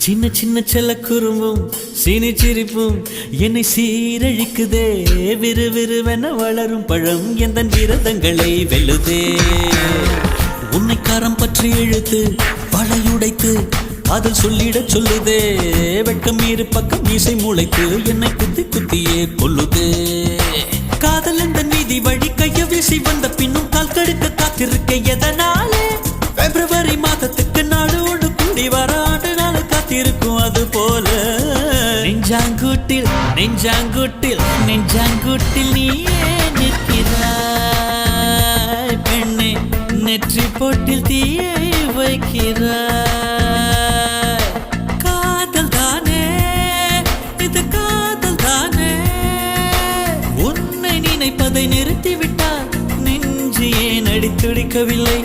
சின்ன சின்ன செல்ல குறும்பும் சீனி சிரிப்பும் என்னை சீரழிக்குதே. விறுவிறுவென வளரும் பழம் எந்த விரதங்களை வெல்லுதே. உன்னை கரம் பற்றி இழுத்து வளையுடைத்து காதல் சொல்லிடச் சொல்லுதே. வெட்கம் இரு பக்கம் மீசை முளைத்து என்னை குத்தி குத்தியே கொல்லுதே. காதல் எந்த நீதி வழி கைய வீசி வந்த பின்னும் கால் கடுக்க காத்திருக்க எதனாலே? பிப்ரவரி மாதத்துக்கு நாடோடு கூடி வர ஆண்டு நாள் காத்திருக்கும். அது போல நெஞ்சாங்கூட்டில் நெஞ்சாங்கூட்டில் நெஞ்சாங்கூட்டில் நீயே நிற்கிறாய் பெண்ணே. நெற்றி போட்டில் தீயை வைக்கிறாய். காதல் தானே இது, காதல் தானே. உன்னை நினைப்பதை நிறுத்திவிட்டால் நெஞ்சு ஏன் அடித்துடிக்கவில்லை?